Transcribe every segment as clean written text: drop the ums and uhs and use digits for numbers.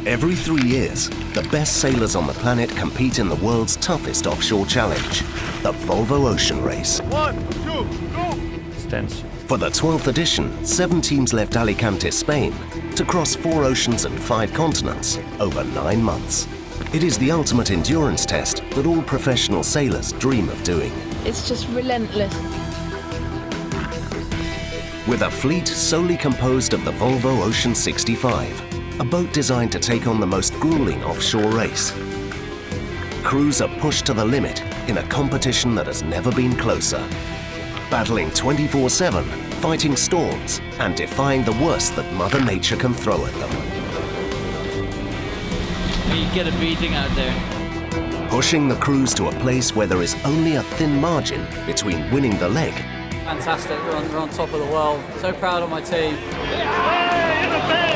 Every 3 years, the best sailors on the planet compete in the world's toughest offshore challenge, the Volvo Ocean Race. 1, 2, go! Tense. For the 12th edition, 7 teams left Alicante, Spain, to cross 4 oceans and 5 continents over 9 months. It is the ultimate endurance test that all professional sailors dream of doing. It's just relentless. With a fleet solely composed of the Volvo Ocean 65, a boat designed to take on the most grueling offshore race. Crews are pushed to the limit in a competition that has never been closer. Battling 24/7, fighting storms, and defying the worst that Mother Nature can throw at them. You get a beating out there. Pushing the crews to a place where there is only a thin margin between winning the leg. Fantastic, we're on top of the world. So proud of my team.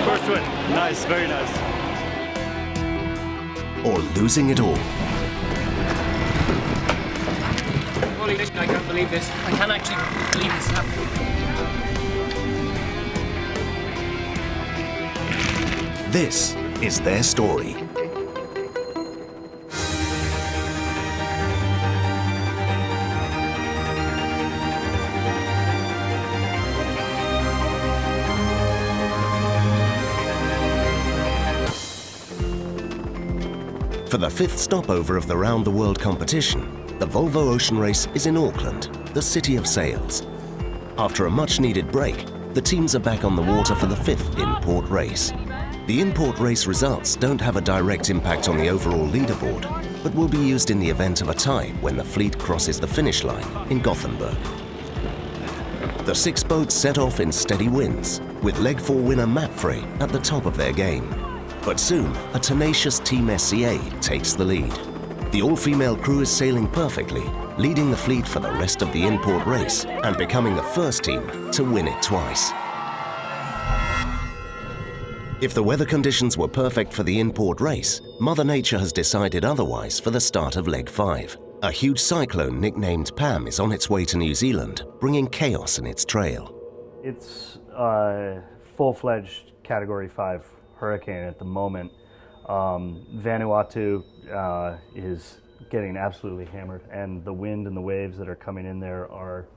First win. Nice, very nice. Or losing it all. I can't believe this. I can't actually believe this happened. This is their story. For the 5th stopover of the round-the-world competition, the Volvo Ocean Race is in Auckland, the city of sails. After a much-needed break, the teams are back on the water for the 5th in-port race. The in-port race results don't have a direct impact on the overall leaderboard, but will be used in the event of a tie when the fleet crosses the finish line in Gothenburg. The 6 boats set off in steady winds, with Leg 4 winner Mapfre at the top of their game. But soon, a tenacious Team SCA takes the lead. The all-female crew is sailing perfectly, leading the fleet for the rest of the in-port race and becoming the first team to win it twice. If the weather conditions were perfect for the in-port race, Mother Nature has decided otherwise for the start of Leg 5. A huge cyclone nicknamed Pam is on its way to New Zealand, bringing chaos in its trail. It's a full-fledged Category 5 hurricane at the moment. Vanuatu is getting absolutely hammered, and the wind and the waves that are coming in there are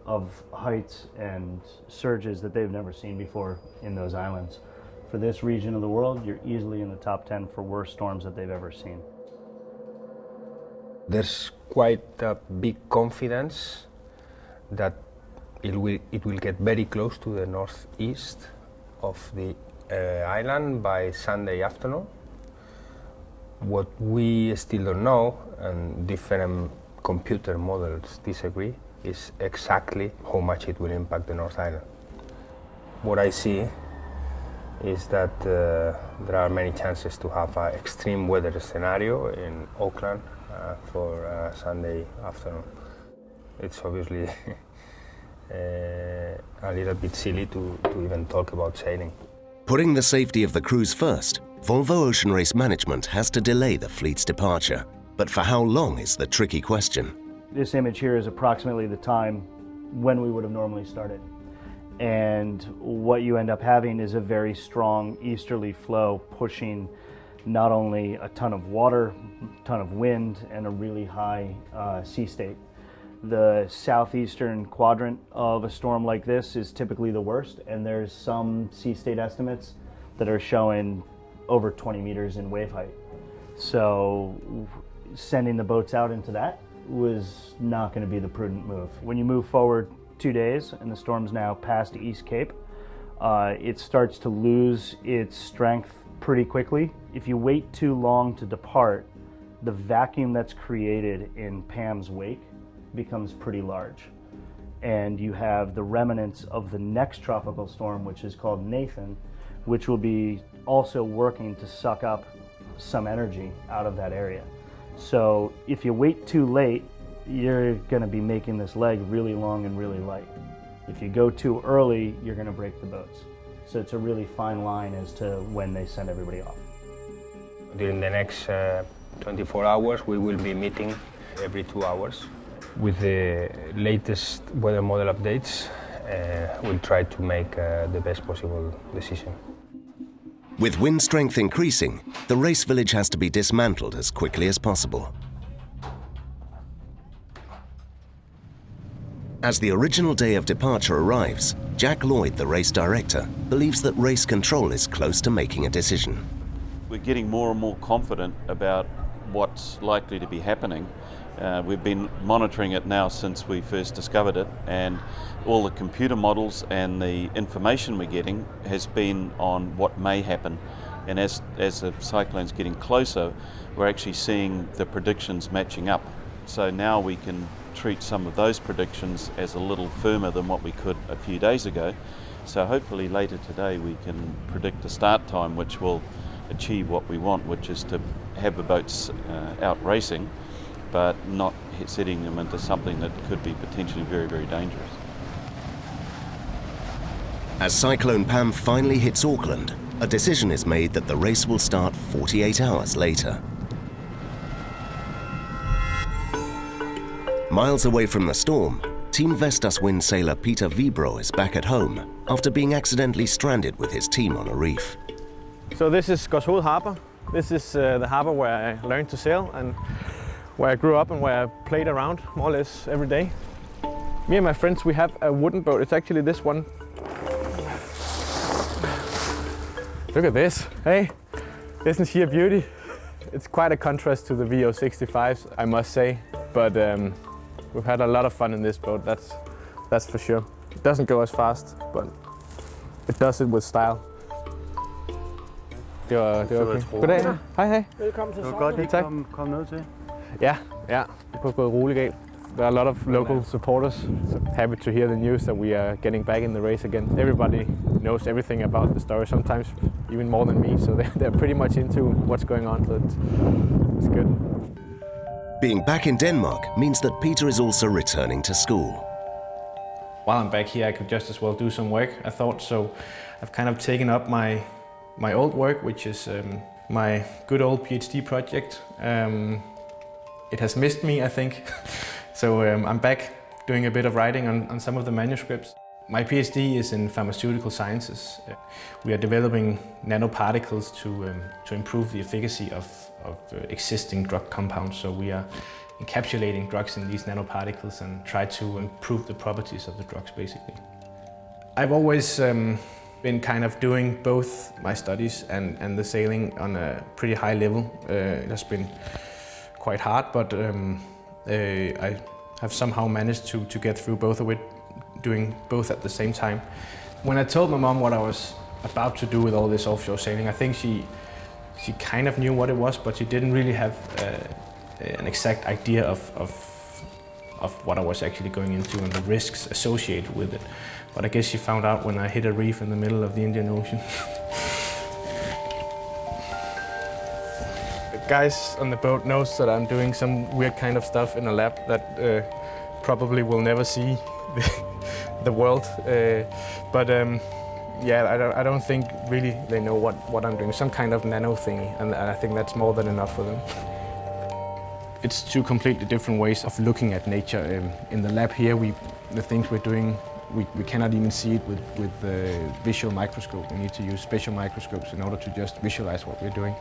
of heights and surges that they've never seen before in those islands. For this region of the world, you're easily in the top 10 for worst storms that they've ever seen. There's quite a big confidence that it will get very close to the northeast of the island by Sunday afternoon. What we still don't know, and different computer models disagree, is exactly how much it will impact the North Island. What I see is that there are many chances to have an extreme weather scenario in Auckland for Sunday afternoon. It's obviously a little bit silly to even talk about sailing. Putting the safety of the crews first, Volvo Ocean Race management has to delay the fleet's departure. But for how long is the tricky question. This image here is approximately the time when we would have normally started. And what you end up having is a very strong easterly flow pushing not only a ton of water, ton of wind, and a really high sea state. The southeastern quadrant of a storm like this is typically the worst, and there's some sea state estimates that are showing over 20 meters in wave height. So sending the boats out into that was not going to be the prudent move. When you move forward 2 days and the storm's now past East Cape, it starts to lose its strength pretty quickly. If you wait too long to depart, the vacuum that's created in Pam's wake becomes pretty large. And you have the remnants of the next tropical storm, which is called Nathan, which will be also working to suck up some energy out of that area. So if you wait too late, you're going to be making this leg really long and really light. If you go too early, you're going to break the boats. So it's a really fine line as to when they send everybody off. During the next 24 hours, we will be meeting every 2 hours. With the latest weather model updates, we'll try to make the best possible decision. With wind strength increasing, the race village has to be dismantled as quickly as possible. As the original day of departure arrives, Jack Lloyd, the race director, believes that race control is close to making a decision. We're getting more and more confident about what's likely to be happening. We've been monitoring it now since we first discovered it, and all the computer models and the information we're getting has been on what may happen. And as the cyclone's getting closer, we're actually seeing the predictions matching up. So now we can treat some of those predictions as a little firmer than what we could a few days ago. So hopefully later today we can predict a start time which will achieve what we want, which is to have the boats out racing, but not setting them into something that could be potentially very, very dangerous. As Cyclone Pam finally hits Auckland, a decision is made that the race will start 48 hours later. Miles away from the storm, Team Vestas wind sailor Peter Vibro is back at home after being accidentally stranded with his team on a reef. So this is Goshoved Harbour. This is the harbour where I learned to sail and where I grew up and where I played around more or less every day. Me and my friends, we have a wooden boat. It's actually this one. Look at this, hey, isn't she a beauty? It's quite a contrast to the VO65s, I must say, but we've had a lot of fun in this boat, that's for sure. It doesn't go as fast, but it does it with style. Det var okay. Goddag. Hej, hej. Velkommen til Sorgen. Kom ned til. Ja, det kunne gået roligt galt. There are a lot of local supporters, so happy to hear the news that we are getting back in the race again. Everybody knows everything about the story, sometimes even more than me, so they're pretty much into what's going on, so it's good. Being back in Denmark means that Peter is also returning to school. While I'm back here, I could just as well do some work, I thought, so I've kind of taken up my old work, which is my good old PhD project. It has missed me, I think. So I'm back doing a bit of writing on some of the manuscripts. My PhD is in pharmaceutical sciences. We are developing nanoparticles to improve the efficacy of existing drug compounds. So we are encapsulating drugs in these nanoparticles and try to improve the properties of the drugs, basically. I've always been kind of doing both my studies and the sailing on a pretty high level. It has been quite hard, but I have somehow managed to get through both of it, doing both at the same time. When I told my mom what I was about to do with all this offshore sailing, I think she kind of knew what it was, but she didn't really have an exact idea of what I was actually going into and the risks associated with it. But I guess she found out when I hit a reef in the middle of the Indian Ocean. The guys on the boat knows that I'm doing some weird kind of stuff in a lab that probably will never see the world. Yeah, I don't think really they know what I'm doing. Some kind of nano thingy, and I think that's more than enough for them. It's two completely different ways of looking at nature. In the lab here, the things we're doing, we cannot even see it with the visual microscope. We need to use special microscopes in order to just visualize what we're doing.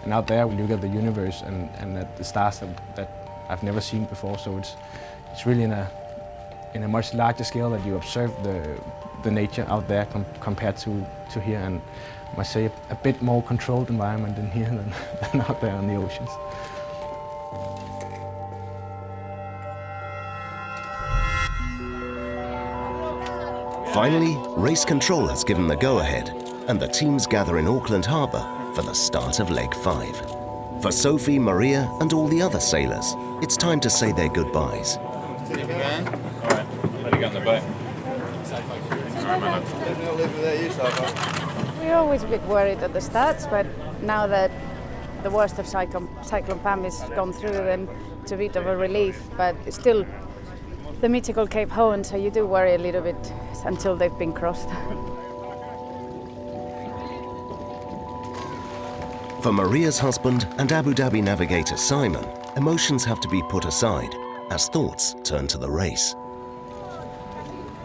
And out there, we look at the universe and at the stars that I've never seen before. So it's really in a much larger scale that you observe the nature out there compared to here. And I must say a bit more controlled environment in here than out there on the oceans. Finally, race control has given the go-ahead, and the teams gather in Auckland Harbour for the start of Leg 5. For Sophie, Maria, and all the other sailors, it's time to say their goodbyes. We're always a bit worried at the starts, but now that the worst of Cyclone Pam is gone through, then it's a bit of a relief. But it's still the mythical Cape Horn, so you do worry a little bit until they've been crossed. For Maria's husband and Abu Dhabi navigator Simon, emotions have to be put aside as thoughts turn to the race.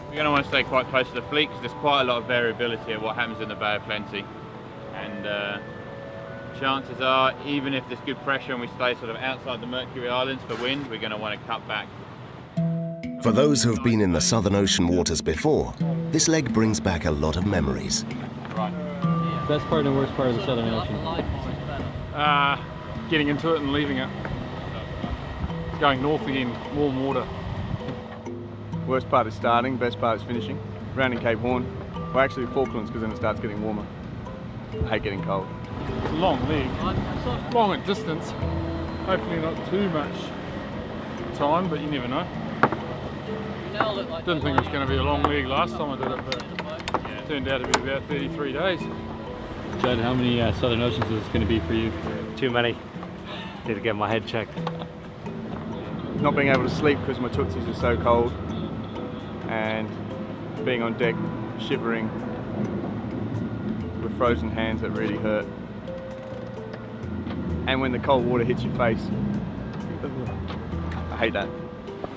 We're going to want to stay quite close to the fleet because there's quite a lot of variability of what happens in the Bay of Plenty. And and chances are, even if there's good pressure and we stay sort of outside the Mercury Islands for wind, we're going to want to cut back. For those who've been in the Southern Ocean waters before, this leg brings back a lot of memories. Best part and worst part of the Southern Ocean? Getting into it and leaving it. Going north again, warm water. Worst part is starting, best part is finishing. Rounding Cape Horn, well actually Falklands, because then it starts getting warmer. I hate getting cold. It's a long leg, long at distance. Hopefully not too much time, but you never know. Didn't think it was going to be a long leg last time I did it, but it turned out to be about 33 days. Judd, how many Southern Oceans is this going to be for you? Too many. Need to get my head checked. Not being able to sleep because my tootsies are so cold, and being on deck shivering with frozen hands that really hurt. And when the cold water hits your face, I hate that.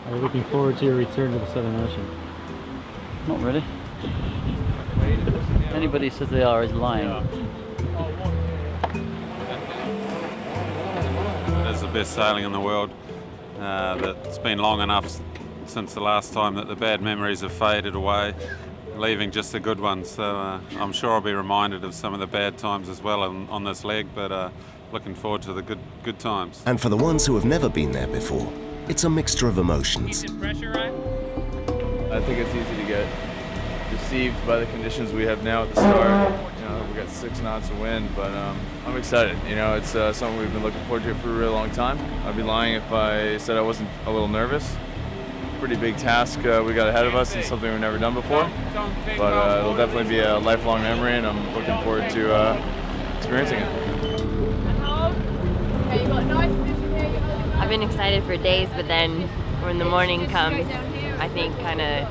Are you looking forward to your return to the Southern Ocean? Not really. Anybody says they are is lying. It is the best sailing in the world. It's been long enough since the last time that the bad memories have faded away, leaving just the good ones. So I'm sure I'll be reminded of some of the bad times as well on this leg, but looking forward to the good times. And for the ones who have never been there before, it's a mixture of emotions. I think it's easy to get deceived by the conditions we have now at the start. You know, we got 6 knots of wind, but I'm excited. You know, it's something we've been looking forward to for a really long time. I'd be lying if I said I wasn't a little nervous. Pretty big task we got ahead of us and something we've never done before. But it'll definitely be a lifelong memory, and I'm looking forward to experiencing it. I've been excited for days, but then when the morning comes, I think kind of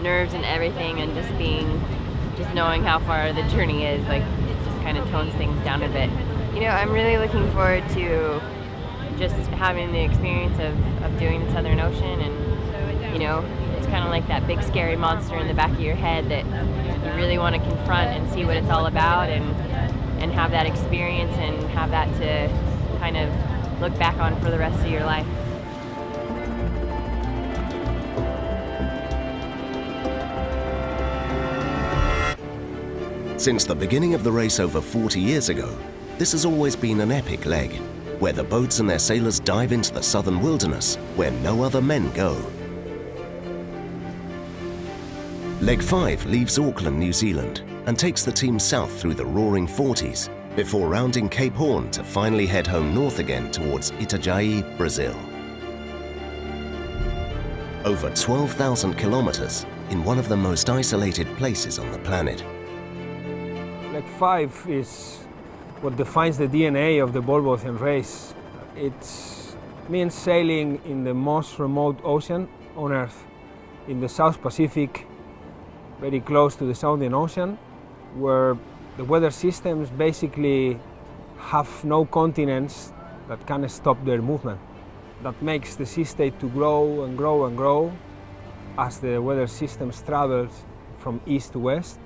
nerves and everything, and just knowing how far the journey is, like, it just kind of tones things down a bit. You know, I'm really looking forward to just having the experience of doing the Southern Ocean, and, you know, it's kind of like that big scary monster in the back of your head that you really want to confront and see what it's all about, and have that experience and have that to kind of look back on for the rest of your life. Since the beginning of the race over 40 years ago, this has always been an epic leg, where the boats and their sailors dive into the southern wilderness where no other men go. Leg 5 leaves Auckland, New Zealand, and takes the team south through the roaring 40s, before rounding Cape Horn to finally head home north again towards Itajaí, Brazil. Over 12,000 kilometers in one of the most isolated places on the planet. Leg 5 is what defines the DNA of the Volvo race. It means sailing in the most remote ocean on Earth, in the South Pacific, very close to the Southern Ocean, where the weather systems basically have no continents that can stop their movement. That makes the sea state to grow and grow and grow as the weather systems travel from east to west,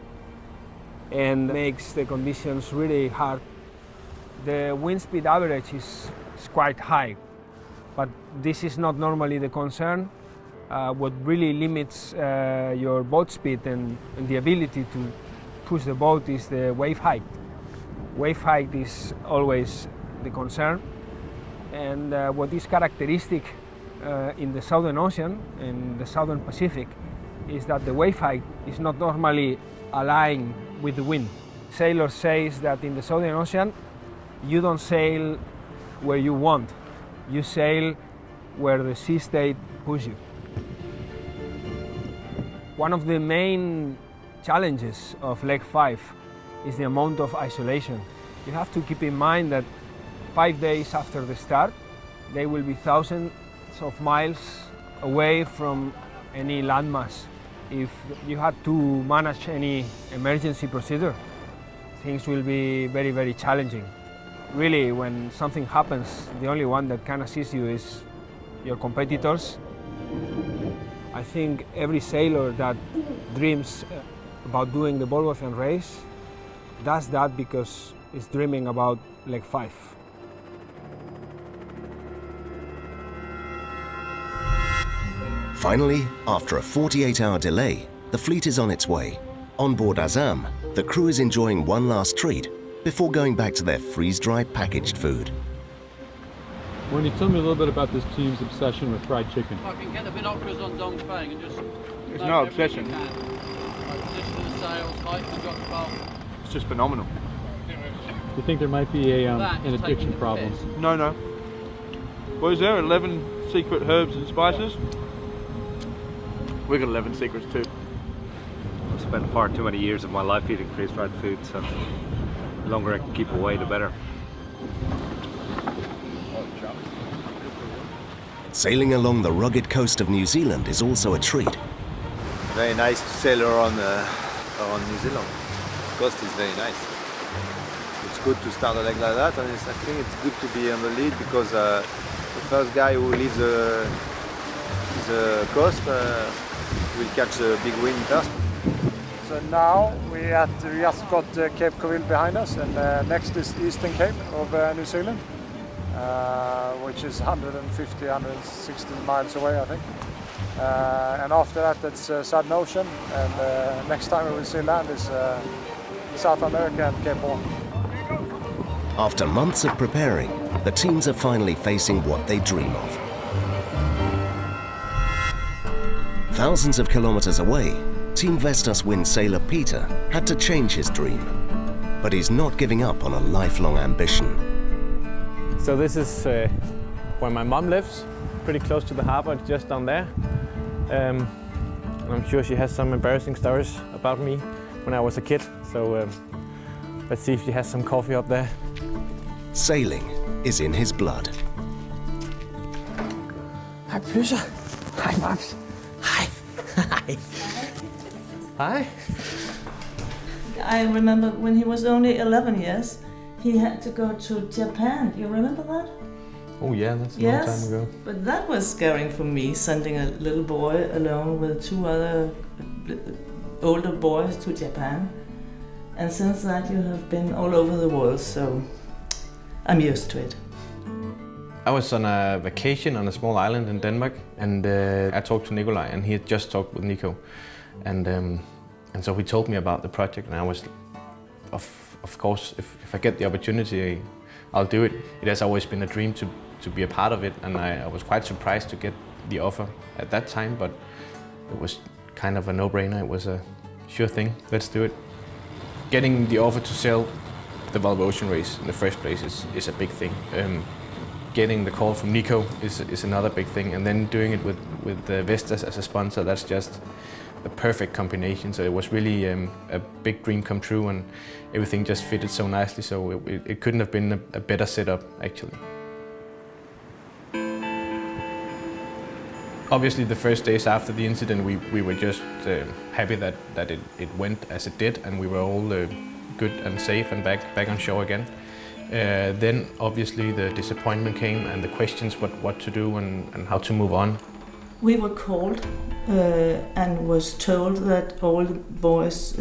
and makes the conditions really hard. The wind speed average is quite high, but this is not normally the concern. What really limits your boat speed and the ability to push the boat is the wave height. Wave height is always the concern, and what is characteristic in the Southern Ocean and the Southern Pacific is that the wave height is not normally aligned with the wind. Sailors say that in the Southern Ocean you don't sail where you want, you sail where the sea state pushes you. One of the main challenges of Leg 5 is the amount of isolation. You have to keep in mind that 5 days after the start, they will be thousands of miles away from any landmass. If you had to manage any emergency procedure, things will be very, very challenging. Really, when something happens, the only one that can assist you is your competitors. I think every sailor that dreams about doing the Volvo race does that because is dreaming about leg 5. Finally, after a 48-hour delay, the fleet is on its way. On board Azam, the crew is enjoying one last treat before going back to their freeze-dried packaged food. Wendy, tell me a little bit about this team's obsession with fried chicken. I can get the binoculars on Dong's phone and just... It's no obsession. Position of the sails, height we've got the bolt. It's just phenomenal. Do you think there might be an addiction problem? No, no. What is there? 11 secret herbs and spices? We've got 11 secrets too. I've spent far too many years of my life eating freeze-dried food, so the longer I can keep away, the better. Sailing along the rugged coast of New Zealand is also a treat. Very nice to sail around New Zealand. The coast is very nice. It's good to start a leg like that, and I think it's good to be on the lead because the first guy who leaves the coast will catch a big wind first. So now we just got Cape Colville behind us, and next is Eastern Cape of New Zealand, which is 150, 160 miles away, I think. And after that, it's Southern Ocean, and next time we will see land is South America and Cape Horn. After months of preparing, the teams are finally facing what they dream of. Thousands of kilometers away, Team Vestas wind sailor Peter had to change his dream. But he's not giving up on a lifelong ambition. So this is where my mom lives, pretty close to the harbor, just down there. I'm sure she has some embarrassing stories about me when I was a kid, so let's see if she has some coffee up there. Sailing is in his blood. Hi, Plysser. Hi, Maps. Hi. Hi. Hi. I remember when he was only 11 years, he had to go to Japan. You remember that? Oh yeah, that's a long time ago. But that was scary for me, sending a little boy alone with 2 other older boys to Japan. And since that you have been all over the world, so I'm used to it. I was on a vacation on a small island in Denmark, and I talked to Nikolai, and he had just talked with Nico. And so he told me about the project, and I was, of course, if I get the opportunity, I'll do it. It has always been a dream to be a part of it, and I was quite surprised to get the offer at that time, but it was kind of a no-brainer. It was a sure thing, let's do it. Getting the offer to sail the Volvo Ocean Race in the first place is a big thing. Getting the call from Nico is another big thing, and then doing it with Vestas as a sponsor, that's just a perfect combination. So it was really a big dream come true, and everything just fitted so nicely, so it couldn't have been a better setup, actually. Obviously, the first days after the incident, we were just happy that it went as it did, and we were all good and safe and back on shore again. Then, obviously, the disappointment came and the questions what to do and how to move on. We were called and was told that all the boys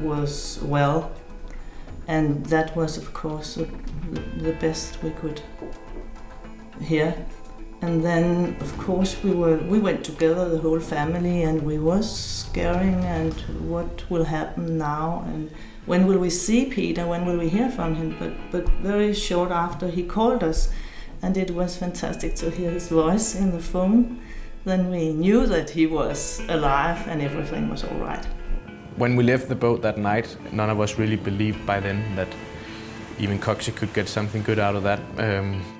was well, and that was, of course, the best we could hear. And then, of course, we went together, the whole family, and we was scaring and what will happen now, and when will we see Peter, when will we hear from him? But very short after he called us, and it was fantastic to hear his voice in the phone. Then we knew that he was alive and everything was all right. When we left the boat that night, none of us really believed by then that even Coxie could get something good out of that.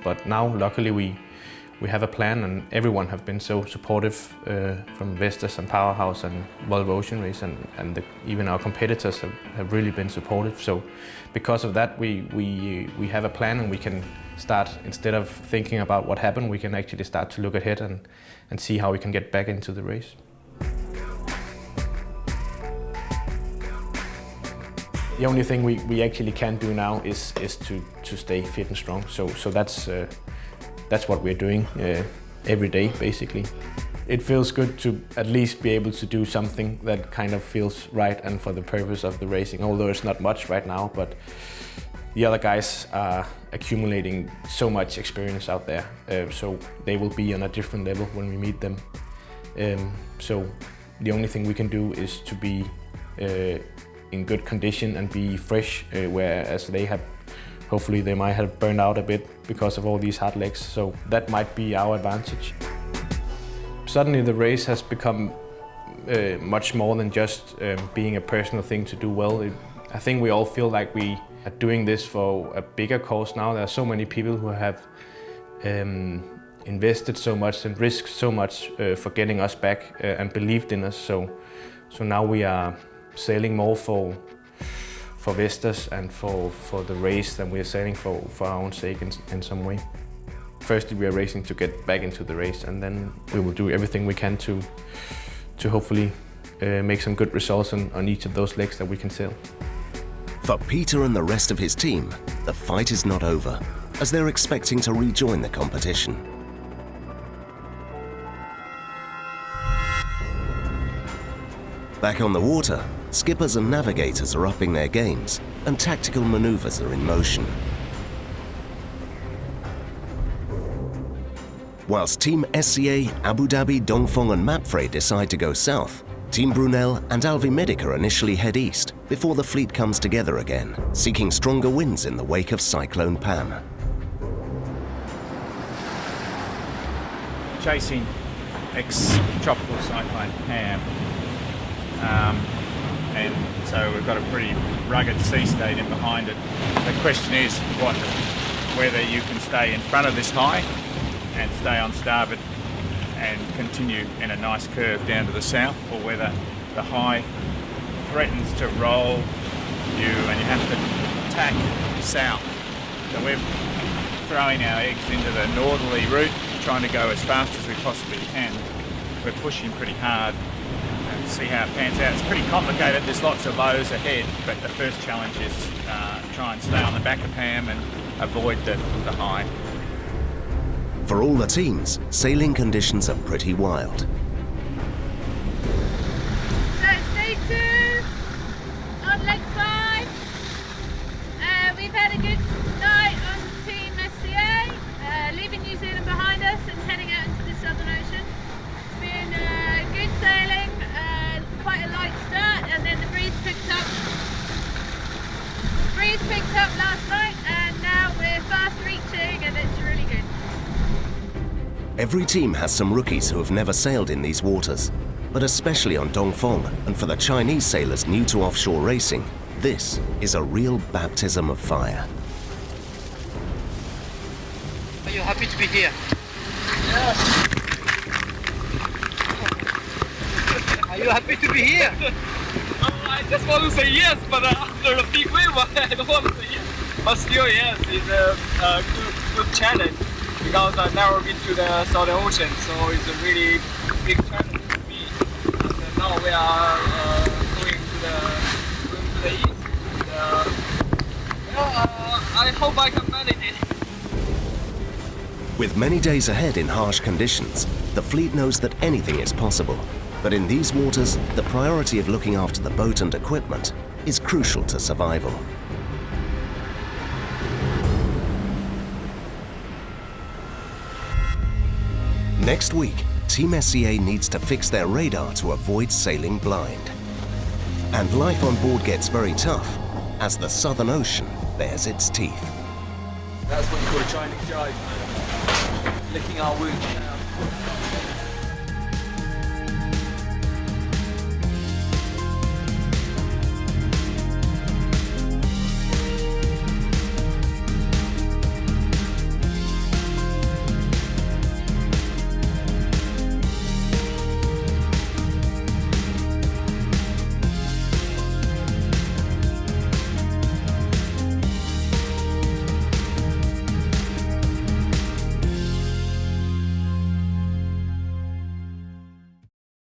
But now, luckily, we have a plan, and everyone have been so supportive from Vestas and Powerhouse and Volvo Ocean Race, and even our competitors have really been supportive. So because of that, we have a plan, and we can start, instead of thinking about what happened, we can actually start to look ahead and see how we can get back into the race. The only thing we actually can do now is to stay fit and strong. So that's what we're doing every day, basically. it feels good to at least be able to do something that kind of feels right and for the purpose of the racing, although it's not much right now, but the other guys are accumulating so much experience out there, so they will be on a different level when we meet them. So the only thing we can do is to be in good condition and be fresh, whereas they have, hopefully they might have burned out a bit because of all these hard legs, so that might be our advantage. Suddenly the race has become much more than just being a personal thing to do well. I think we all feel like we are doing this for a bigger cause now. There are so many people who have invested so much and risked so much for getting us back and believed in us. So now we are sailing more for Vestas and for the race than we are sailing for our own sake in some way. Firstly, we are racing to get back into the race, and then we will do everything we can to hopefully make some good results on each of those legs that we can sail. For Peter and the rest of his team, the fight is not over, as they're expecting to rejoin the competition. Back on the water, skippers and navigators are upping their games, and tactical maneuvers are in motion. Whilst Team SCA, Abu Dhabi, Dongfeng and Mapfre decide to go south, Team Brunel and Alvi Medica initially head east before the fleet comes together again, seeking stronger winds in the wake of Cyclone Pam. Chasing ex-tropical cyclone Pam, and so we've got a pretty rugged sea state in behind it. The question is whether you can stay in front of this high and stay on starboard and continue in a nice curve down to the south, or whether the high threatens to roll you and you have to tack south. So we're throwing our eggs into the northerly route, trying to go as fast as we possibly can. We're pushing pretty hard and see how it pans out. It's pretty complicated, there's lots of lows ahead, but the first challenge is try and stay on the back of Pam and avoid the high. For all the teams, sailing conditions are pretty wild. So stage 2 on leg 5. We've had a good night on Team SCA, leaving New Zealand behind us and heading out into the Southern Ocean. It's been good sailing, quite a light start, and then the breeze picked up. Last night, and now we're fast reaching, and it's really good. Every team has some rookies who have never sailed in these waters, but especially on Dongfeng, and for the Chinese sailors new to offshore racing, this is a real baptism of fire. Are you happy to be here? Yes. Are you happy to be here? I just want to say yes, but after the big wave, I don't want to say yes. But still, yes, it's a good challenge. Because I've never been to the Southern Ocean, so it's a really big challenge for me. And now we are going to the east. I hope I can manage it. With many days ahead in harsh conditions, the fleet knows that anything is possible. But in these waters, the priority of looking after the boat and equipment is crucial to survival. Next week, Team SCA needs to fix their radar to avoid sailing blind. And life on board gets very tough as the Southern Ocean bares its teeth. That's what you call a Chinese jive, licking our wounds now.